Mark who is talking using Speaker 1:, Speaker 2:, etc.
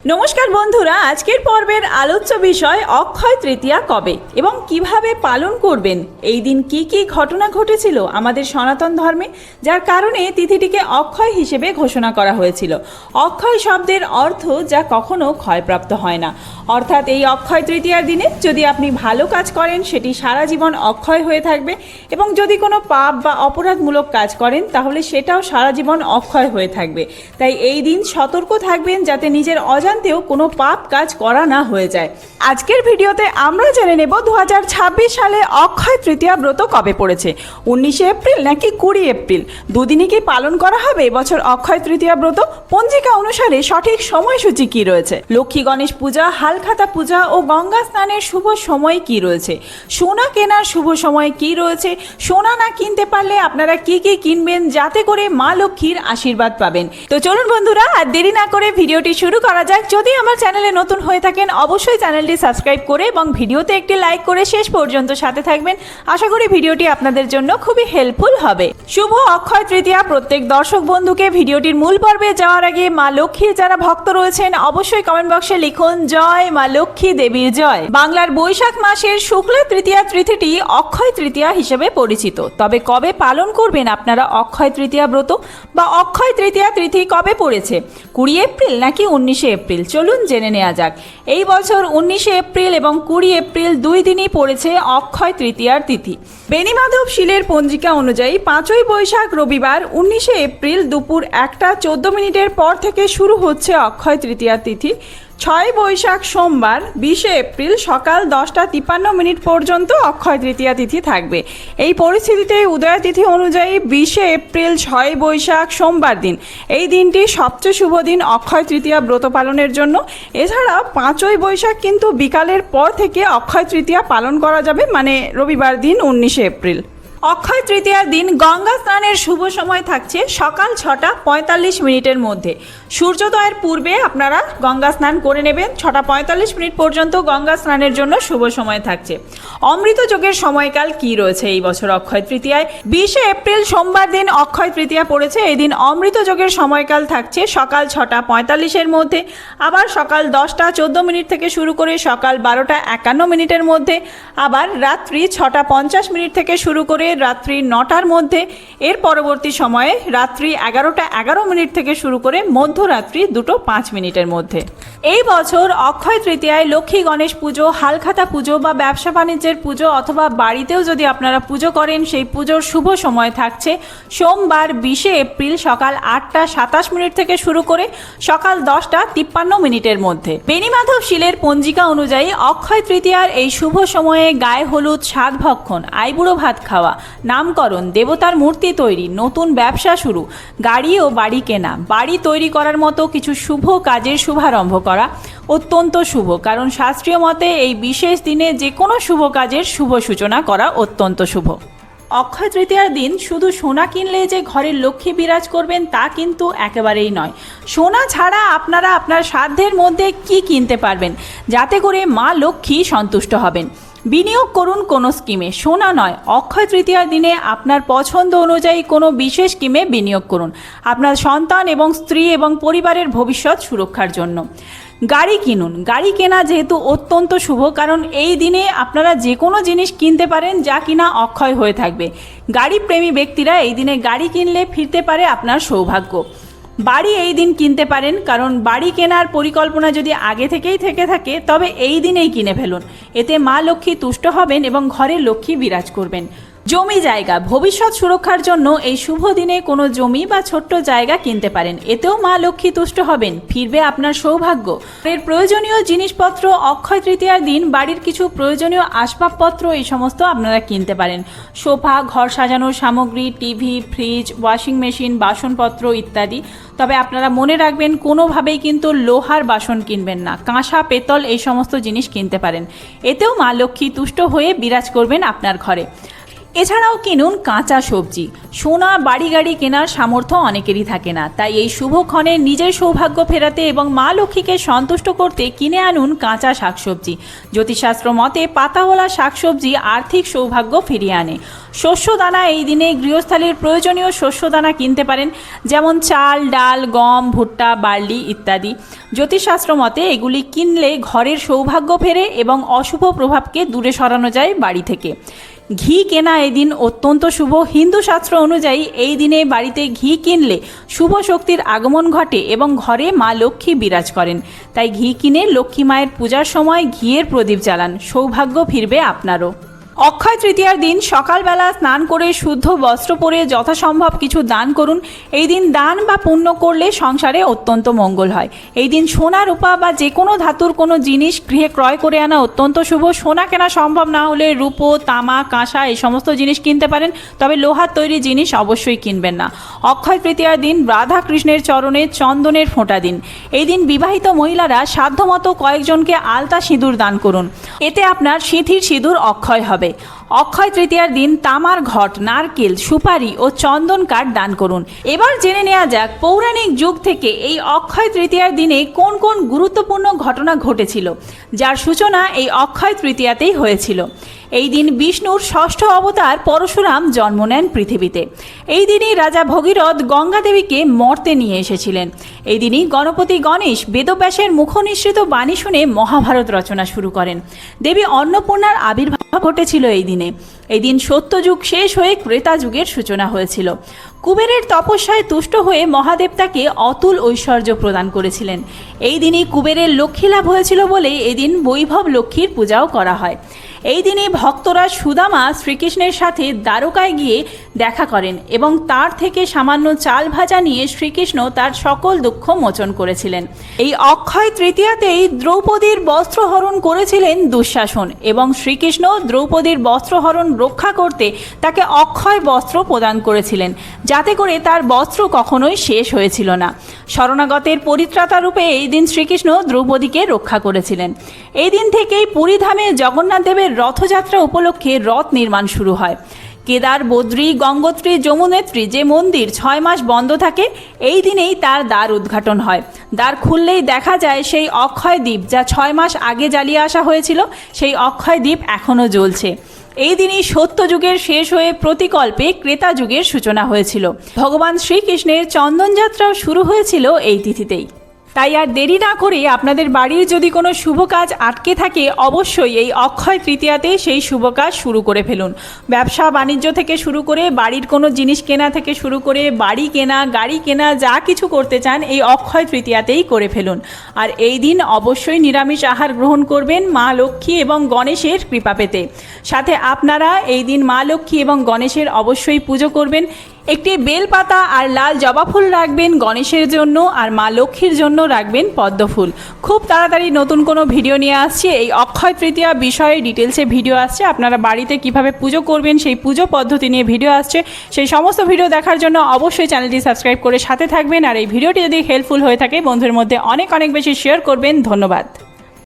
Speaker 1: নমস্কার বন্ধুরা, আজকের পর্বের আলোচ্য বিষয় অক্ষয় তৃতীয়া কবে এবং কিভাবে পালন করবেন। এই দিন কি কি ঘটনা ঘটেছিল আমাদের সনাতন ধর্মে, যার কারণে তিথিটিকে অক্ষয় হিসেবে ঘোষণা করা হয়েছিল। অক্ষয় শব্দের অর্থ যা কখনো ক্ষয়প্রাপ্ত হয় না, অর্থাৎ এই অক্ষয় তৃতীয়ার দিনে যদি আপনি ভালো কাজ করেন সেটি সারা জীবন অক্ষয় হয়ে থাকবে, এবং যদি কোনো পাপ বা অপরাধমূলক কাজ করেন তাহলে সেটাও সারা জীবন অক্ষয় হয়ে থাকবে। তাই এই দিন সতর্ক থাকবেন যাতে নিজের অজান্তেও কোনো পাপ কাজ করা না হয়ে যায়। আজকের ভিডিওতে আমরা জেনে নেব 2026 সালে অক্ষয় তৃতীয়া ব্রত কবে পড়েছে, 19শে এপ্রিল নাকি 20 এপ্রিল। দুদিনই কি পালন করা হবে এবছর অক্ষয় তৃতীয়া ব্রত? পঞ্জিকা অনুসারে সঠিক সময়সূচি কি রয়েছে? লক্ষ্মী গণেশ পূজা, হালখাতা পূজা ও গঙ্গা স্নানের শুভ সময় কি রয়েছে? সোনা কেনার শুভ সময় কি রয়েছে? সোনা না কিনতে পারলে আপনারা কি কি কিনবেন যাতে করে মা লক্ষ্মীর আশীর্বাদ পাবেন? তো চলুন বন্ধুরা, আর দেরি না করে ভিডিওটি শুরু করা যাক। যদি আমার চ্যানেলে নতুন হয়ে থাকেন অবশ্যই চ্যানেলটি সাবস্ক্রাইব করে এবং ভিডিওতে একটি লাইক করে শেষ পর্যন্ত সাথে থাকবেন। আশা করি ভিডিওটি আপনাদের জন্য খুবই হেল্পফুল হবে। শুভ অক্ষয় তৃতীয়া প্রত্যেক দর্শক বন্ধুকে। ভিডিওটির মূল পর্বে যাওয়ার আগে মা লক্ষ্মীর যারা ভক্ত রয়েছেন অবশ্যই কমেন্ট বক্সে লিখুন জয় মা লক্ষ্মী দেবীর জয়। বাংলার বৈশাখ মাসের শুক্লা তৃতীয়া তিথিটি অক্ষয় তৃতীয়া হিসেবে পরিচিত। তবে কবে পালন করবেন আপনারা অক্ষয় তৃতীয়া ব্রত বা অক্ষয় তৃতীয়া তিথি কবে পড়েছে, 20 এপ্রিল নাকি 19শে এপ্রিল? চলুন জেনে নেওয়া যাক। এই বছর 19শে এপ্রিল এবং 20 এপ্রিল দুই দিনই পড়েছে অক্ষয় তৃতীয়ার তিথি। বেণীমাধব শীলের পঞ্জিকা অনুযায়ী 5ই বৈশাখ রবিবার 19শে এপ্রিল দুপুর 1:14 পর থেকে শুরু হচ্ছে অক্ষয় তৃতীয়া তিথি। 6 বৈশাখ সোমবার 20শে এপ্রিল সকাল 10:53 পর্যন্ত অক্ষয় তৃতীয়া তিথি থাকবে। এই পরিস্থিতিতে উদয় তিথি অনুযায়ী 20শে এপ্রিল 6 বৈশাখ সোমবার দিন, এই দিনটি সবচেয়ে শুভ দিন অক্ষয় তৃতীয়া ব্রত পালনের জন্য। এছাড়া 5ই বৈশাখ কিন্তু বিকালের পর থেকে অক্ষয় তৃতীয়া পালন করা যাবে, মানে রবিবার দিন 19শে এপ্রিল। অক্ষয় তৃতীয়ার দিন গঙ্গা স্নানের শুভ সময় থাকছে সকাল 6:45 মধ্যে। সূর্যোদয়ের পূর্বে আপনারা গঙ্গা স্নান করে নেবেন। 6:45 পর্যন্ত গঙ্গা স্নানের জন্য শুভ সময় থাকছে। অমৃত যোগের সময়কাল কি রয়েছে এই বছর অক্ষয় তৃতীয়ায়? 20শে এপ্রিল সোমবার দিন অক্ষয় তৃতীয়া পড়েছে। এই দিন অমৃত যোগের সময়কাল থাকছে সকাল 6:45 মধ্যে, আবার সকাল 10:14 থেকে শুরু করে সকাল 12:51 মধ্যে, আবার রাত্রি 6:50 থেকে শুরু করে রাত্রি 9টার মধ্যে। এর পরবর্তী সময়ে রাত্রি 11:11 থেকে শুরু করে মধ্যরাত্রি 2:05 মধ্যে। এই বছর অক্ষয় তৃতীয়ায় লক্ষ্মী গণেশ পুজো, হালখাতা পুজো বা ব্যবসা বাণিজ্যের পুজো অথবা বাড়িতেও যদি আপনারা পুজো করেন সেই পুজোর শুভ সময় থাকছে সোমবার 20শে এপ্রিল সকাল 8:27 থেকে শুরু করে সকাল 10:53 মধ্যে। বেণীমাধব শীলের পঞ্জিকা অনুযায়ী অক্ষয় তৃতীয়ার এই শুভ সময়ে গায়ে হলুদ, সাত ভক্ষণ, আইবুড়ো ভাত খাওয়া, নামকরণ, দেবতার মূর্তি তৈরি, নতুন ব্যবসা শুরু, গাড়ি ও বাড়ি কেনা, বাড়ি তৈরি করার মতো কিছু শুভ কাজের শুভারম্ভ করা অত্যন্ত শুভ। কারণ শাস্ত্রীয় মতে এই বিশেষ দিনে যে কোনো শুভ কাজের শুভ সূচনা করা অত্যন্ত শুভ। অক্ষয় তৃতীয়ার দিন শুধু সোনা কিনলে যে ঘরের লক্ষ্মী বিরাজ করবেন তা কিন্তু একেবারেই নয়। সোনা ছাড়া আপনারা আপনার সাধ্যের মধ্যে কি কিনতে পারবেন যাতে করে মা লক্ষ্মী সন্তুষ্ট হবেন? বিনিয়োগ করুন কোনো স্কিমে, সোনা নয়। অক্ষয় তৃতীয়ার দিনে আপনার পছন্দ অনুযায়ী কোনো বিশেষ স্কিমে বিনিয়োগ করুন আপনার সন্তান এবং স্ত্রী এবং পরিবারের ভবিষ্যৎ সুরক্ষার জন্য। গাড়ি কিনুন। গাড়ি কেনা যেহেতু অত্যন্ত শুভ, কারণ এই দিনে আপনারা যে কোনো জিনিস কিনতে পারেন যা কিনা অক্ষয় হয়ে থাকবে। গাড়ি প্রেমী ব্যক্তিরা এই দিনে গাড়ি কিনলে ফিরতে পারে আপনার সৌভাগ্য। বাড়ি এই দিন কিনতে পারেন, কারণ বাড়ি কেনার পরিকল্পনা যদি আগে থেকেই থেকে থাকে তবে এই দিনেই কিনে ফেলুন। এতে মা লক্ষ্মী তুষ্ট হবেন এবং ঘরে লক্ষ্মী বিরাজ করবেন। জমি জায়গা, ভবিষ্যৎ সুরক্ষার জন্য এই শুভ দিনে কোনো জমি বা ছোট্ট জায়গা কিনতে পারেন, এতেও মা লক্ষ্মী তুষ্ট হবেন, ফিরবে আপনার সৌভাগ্য। এর প্রয়োজনীয় জিনিসপত্র অক্ষয় তৃতীয়ার দিন বাড়ির কিছু প্রয়োজনীয় আসবাবপত্র এই সমস্ত আপনারা কিনতে পারেন। সোফা, ঘর সাজানোর সামগ্রী, টিভি, ফ্রিজ, ওয়াশিং মেশিন, বাসনপত্র ইত্যাদি। তবে আপনারা মনে রাখবেন কোনোভাবেই কিন্তু লোহার বাসন কিনবেন না। কাঁসা, পেতল এই সমস্ত জিনিস কিনতে পারেন, এতেও মা লক্ষ্মী তুষ্ট হয়ে বিরাজ করবেন আপনার ঘরে। এছাড়াও কিনুন কাঁচা সবজি। সোনা বাড়ি গাড়ি কেনার সামর্থ্য অনেকেরই থাকে না, তাই এই শুভক্ষণে নিজের সৌভাগ্য ফেরাতে এবং মা লক্ষ্মীকে সন্তুষ্ট করতে কিনে আনুন কাঁচা শাকসবজি। জ্যোতিষশাস্ত্র মতে পাতাওয়ালা শাকসবজি আর্থিক সৌভাগ্য ফিরিয়ে আনে। শস্যদানা, এই দিনে গৃহস্থালির প্রয়োজনীয় শস্যদানা কিনতে পারেন, যেমন চাল, ডাল, গম, ভুট্টা, বার্লি ইত্যাদি। জ্যোতিষশাস্ত্র মতে এগুলি কিনলে ঘরের সৌভাগ্য ফেরে এবং অশুভ প্রভাবকে দূরে সরানো যায় বাড়ি থেকে। ঘি কেনা এই দিন অত্যন্ত শুভ। হিন্দু শাস্ত্র অনুযায়ী এই দিনে বাড়িতে ঘি কিনলে শুভ শক্তির আগমন ঘটে এবং ঘরে মা লক্ষ্মী বিরাজ করেন। তাই ঘি কিনে লক্ষ্মী মায়ের পূজার সময় ঘিয়ের প্রদীপ জ্বালান, সৌভাগ্য ফিরবে আপনারও। অক্ষয় তৃতীয়ার দিন সকালবেলা স্নান করে শুদ্ধ বস্ত্র পরে যথাসম্ভব কিছু দান করুন। এই দিন দান বা পুণ্য করলে সংসারে অত্যন্ত মঙ্গল হয়। এই দিন সোনা, রূপা বা যে কোনো ধাতুর কোনো জিনিস গৃহে ক্রয় করে আনা অত্যন্ত শুভ। সোনা কেনা সম্ভব না হলে রূপো, তামা, কাঁসা এই সমস্ত জিনিস কিনতে পারেন, তবে লোহার তৈরি জিনিস অবশ্যই কিনবেন না। অক্ষয় তৃতীয়ার দিন রাধা কৃষ্ণের চরণে চন্দনের ফোঁটা দিন। এই দিন বিবাহিত মহিলারা সাধ্যমতো কয়েকজনকে আলতা সিঁদুর দান করুন, এতে আপনার সিঁথির সিঁদুর অক্ষয় হবে। অক্ষয় তৃতীয়ার দিন তামার ঘট, নারকেল, সুপারি ও চন্দন কাঠ দান করুন। এবার জেনে নেওয়া যাক পৌরাণিক যুগ থেকে এই অক্ষয় তৃতীয়ার দিনে কোন কোন গুরুত্বপূর্ণ ঘটনা ঘটেছিল, যার সূচনা এই অক্ষয় তৃতীয়াতেই হয়েছিল। এই দিন বিষ্ণুর ষষ্ঠ অবতার পরশুরাম জন্ম নেন পৃথিবীতে। এই দিনই রাজা ভগীরথ গঙ্গা দেবীকে মর্তে নিয়ে এসেছিলেন। এই দিনই গণপতি গণেশ বেদব্যাসের মুখনিসৃত বাণী শুনে মহাভারত রচনা শুরু করেন। দেবী অন্নপূর্ণার আবির্ভাব ঘটেছিল এই দিনে। এই দিন সত্যযুগ শেষ হয়ে ত্রেতা যুগের সূচনা হয়েছিল। কুবেরের তপস্যায় তুষ্ট হয়ে মহাদেব তাকে অতুল ঐশ্বর্য প্রদান করেছিলেন। এই দিনই কুবেরের লক্ষ্মী লাভ হয়েছিল বলে এদিন বৈভব লক্ষ্মীর পূজাও করা হয়। এই দিনে ভক্তরা সুদামা শ্রীকৃষ্ণের সাথে দ্বারকায় গিয়ে দেখা করেন এবং তার থেকে সামান্য চাল ভাজা নিয়ে শ্রীকৃষ্ণ তার সকল দুঃখ মোচন করেছিলেন। এই অক্ষয় তৃতীয়াতেই দ্রৌপদীর বস্ত্রহরণ করেছিলেন দুঃশাসন এবং শ্রীকৃষ্ণ দ্রৌপদীর বস্ত্রহরণ রক্ষা করতে তাকে অক্ষয় বস্ত্র প্রদান করেছিলেন, যাতে করে তার বস্ত্র কখনোই শেষ হয়েছিল না। শরণাগতের পরিত্রাতা রূপে এই দিন শ্রীকৃষ্ণ দ্রৌপদীকে রক্ষা করেছিলেন। এই দিন থেকেই পুরীধামে জগন্নাথ দেবের রথযাত্রা উপলক্ষে রথ নির্মাণ শুরু হয়। কেদার, বদ্রী, গঙ্গোত্রী, যমুনেত্রী যে মন্দির 6 মাস বন্ধ থাকে, এই দিনেই তার দ্বার উদ্ঘাটন হয়। দ্বার খুললেই দেখা যায় সেই অক্ষয় দ্বীপ, যা 6 মাস আগে জ্বালিয়ে আসা হয়েছিল, সেই অক্ষয় দ্বীপ এখনও জ্বলছে। এই দিনই সত্যযুগের শেষ হয়ে প্রতিকল্পে ক্রেতা যুগের সূচনা হয়েছিল। ভগবান শ্রীকৃষ্ণের চন্দনযাত্রাও শুরু হয়েছিল এই তিথিতেই। তাই আর দেরি না করে আপনাদের বাড়ির যদি কোনো শুভ কাজ আটকে থাকে, অবশ্যই এই অক্ষয় তৃতীয়াতে সেই শুভ কাজ শুরু করে ফেলুন। ব্যবসা বাণিজ্য থেকে শুরু করে বাড়ির কোনো জিনিস কেনা থেকে শুরু করে বাড়ি কেনা, গাড়ি কেনা, যা কিছু করতে চান এই অক্ষয় তৃতীয়াতেই করে ফেলুন। আর এই দিন অবশ্যই নিরামিষ আহার গ্রহণ করবেন মা লক্ষ্মী এবং গণেশের কৃপা পেতে। সাথে আপনারা এই দিন মা লক্ষ্মী এবং গণেশের অবশ্যই পুজো করবেন। একটি বেলপাতা আর লাল জবা ফুল রাখবেন গণেশের জন্য, আর মা লক্ষ্মীর জন্য রাখবেন পদ্ম ফুল। খুব তাড়াতাড়ি নতুন কোনো ভিডিও নিয়ে আসছি। এই অক্ষয় তৃতীয়া বিষয়ে ডিটেলসে ভিডিও আসছে। আপনারা বাড়িতে কিভাবে পুজো করবেন সেই পুজো পদ্ধতি নিয়ে ভিডিও আসছে। সেই সমস্ত ভিডিও দেখার জন্য অবশ্যই চ্যানেলটি সাবস্ক্রাইব করে সাথে থাকবেন। আর এই ভিডিওটি যদি হেল্পফুল হয়ে থাকে বন্ধুদের মধ্যে অনেক অনেক বেশি শেয়ার করবেন। ধন্যবাদ।